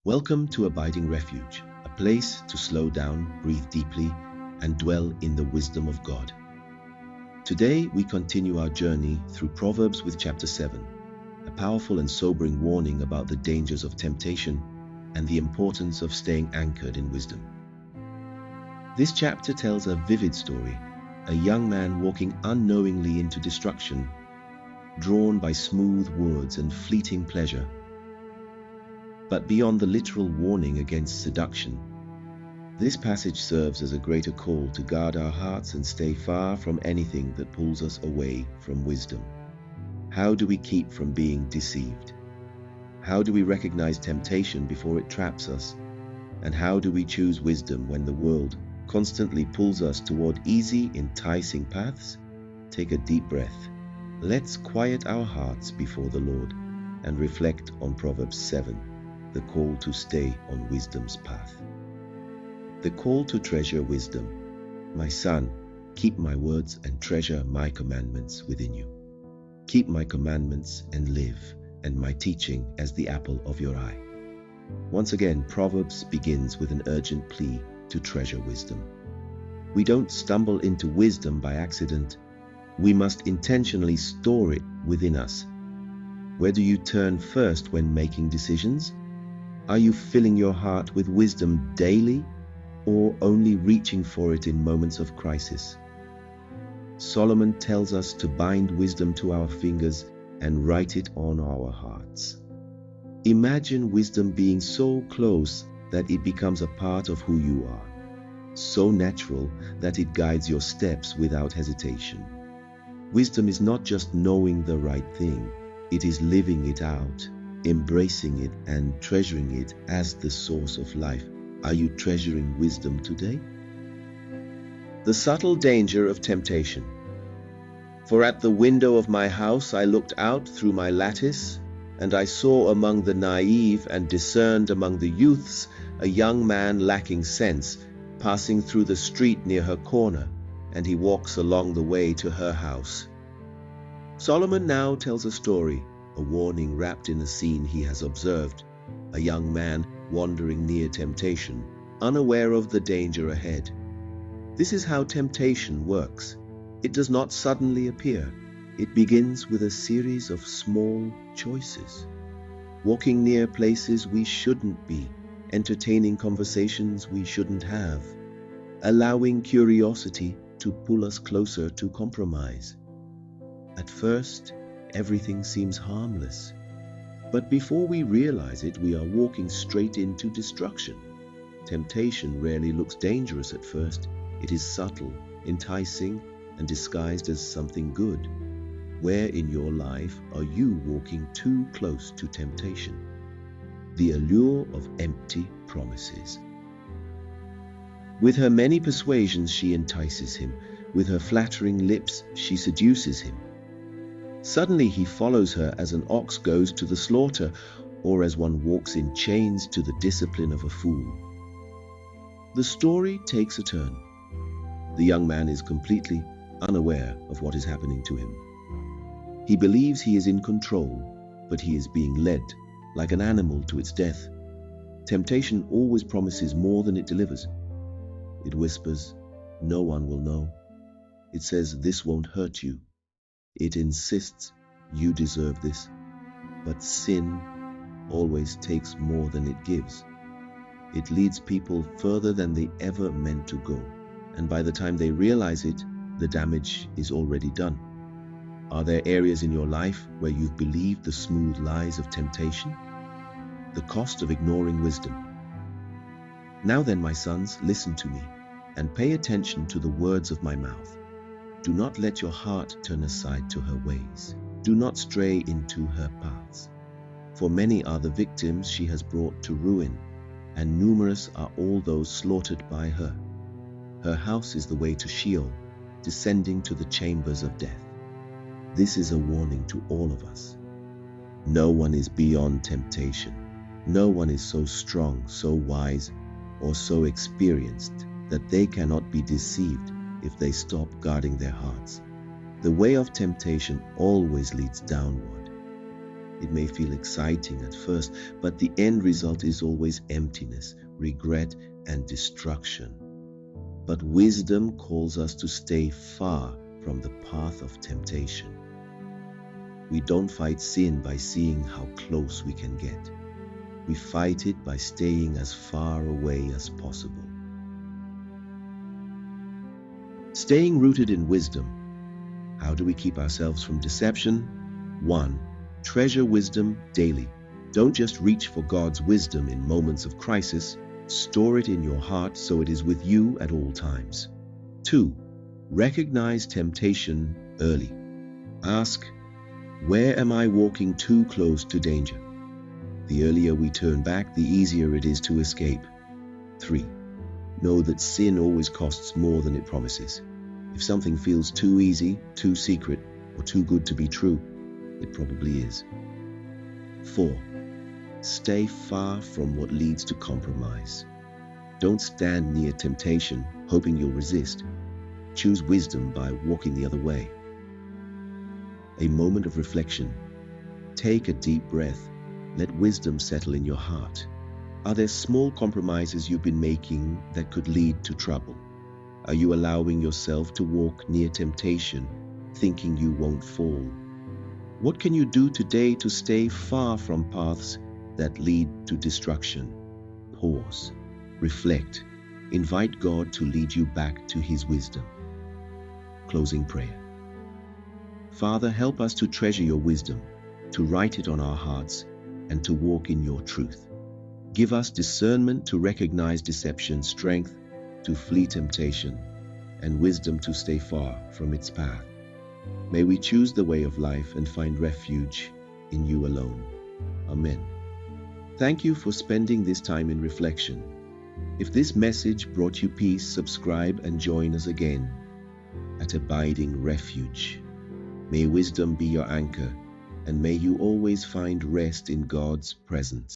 Welcome to Abiding Refuge, a place to slow down, breathe deeply, and dwell in the wisdom of God. Today, we continue our journey through Proverbs with chapter 7, a powerful and sobering warning about the dangers of temptation and the importance of staying anchored in wisdom. This chapter tells a vivid story, a young man walking unknowingly into destruction, drawn by smooth words and fleeting pleasure. But beyond the literal warning against seduction, this passage serves as a greater call to guard our hearts and stay far from anything that pulls us away from wisdom. How do we keep from being deceived? How do we recognize temptation before it traps us? And how do we choose wisdom when the world constantly pulls us toward easy, enticing paths? Take a deep breath. Let's quiet our hearts before the Lord and reflect on Proverbs 7. The call to stay on wisdom's path. The call to treasure wisdom. My son, keep my words and treasure my commandments within you. Keep my commandments and live, and my teaching as the apple of your eye. Once again, Proverbs begins with an urgent plea to treasure wisdom. We don't stumble into wisdom by accident. We must intentionally store it within us. Where do you turn first when making decisions? Are you filling your heart with wisdom daily, or only reaching for it in moments of crisis? Solomon tells us to bind wisdom to our fingers and write it on our hearts. Imagine wisdom being so close that it becomes a part of who you are, so natural that it guides your steps without hesitation. Wisdom is not just knowing the right thing, it is living it out, embracing it and treasuring it as the source of life. Are you treasuring wisdom today? The subtle danger of temptation. For at the window of my house I looked out through my lattice, and I saw among the naive and discerned among the youths a young man lacking sense, passing through the street near her corner, and he walks along the way to her house. Solomon now tells a story, a warning wrapped in a scene he has observed, a young man wandering near temptation, unaware of the danger ahead. This is how temptation works. It does not suddenly appear. It begins with a series of small choices. Walking near places we shouldn't be, entertaining conversations we shouldn't have, allowing curiosity to pull us closer to compromise. At first, everything seems harmless. But before we realize it, we are walking straight into destruction. Temptation rarely looks dangerous at first. It is subtle, enticing, and disguised as something good. Where in your life are you walking too close to temptation? The allure of empty promises. With her many persuasions, she entices him. With her flattering lips, she seduces him. Suddenly he follows her as an ox goes to the slaughter, or as one walks in chains to the discipline of a fool. The story takes a turn. The young man is completely unaware of what is happening to him. He believes he is in control, but he is being led like an animal to its death. Temptation always promises more than it delivers. It whispers, "No one will know." It says, "This won't hurt you." It insists, "You deserve this." But sin always takes more than it gives. It leads people further than they ever meant to go. And by the time they realize it, the damage is already done. Are there areas in your life where you've believed the smooth lies of temptation? The cost of ignoring wisdom. Now then, my sons, listen to me, and pay attention to the words of my mouth. Do not let your heart turn aside to her ways. Do not stray into her paths. For many are the victims she has brought to ruin, and numerous are all those slaughtered by her. Her house is the way to Sheol, descending to the chambers of death. This is a warning to all of us. No one is beyond temptation. No one is so strong, so wise, or so experienced that they cannot be deceived if they stop guarding their hearts. The way of temptation always leads downward. It may feel exciting at first, but the end result is always emptiness, regret, and destruction. But wisdom calls us to stay far from the path of temptation. We don't fight sin by seeing how close we can get. We fight it by staying as far away as possible. Staying rooted in wisdom. How do we keep ourselves from deception? 1. Treasure wisdom daily. Don't just reach for God's wisdom in moments of crisis. Store it in your heart so it is with you at all times. 2. Recognize temptation early. Ask, where am I walking too close to danger? The earlier we turn back, the easier it is to escape. 3. Know that sin always costs more than it promises. If something feels too easy, too secret, or too good to be true, it probably is. 4. Stay far from what leads to compromise. Don't stand near temptation, hoping you'll resist. Choose wisdom by walking the other way. A moment of reflection. Take a deep breath. Let wisdom settle in your heart. Are there small compromises you've been making that could lead to trouble? Are you allowing yourself to walk near temptation, thinking you won't fall? What can you do today to stay far from paths that lead to destruction? Pause, reflect, invite God to lead you back to His wisdom. Closing prayer. Father, help us to treasure your wisdom, to write it on our hearts, and to walk in your truth. Give us discernment to recognize deception, strength to flee temptation, and wisdom to stay far from its path. May we choose the way of life and find refuge in you alone. Amen. Thank you for spending this time in reflection. If this message brought you peace, subscribe and join us again at Abiding Refuge. May wisdom be your anchor, and may you always find rest in God's presence.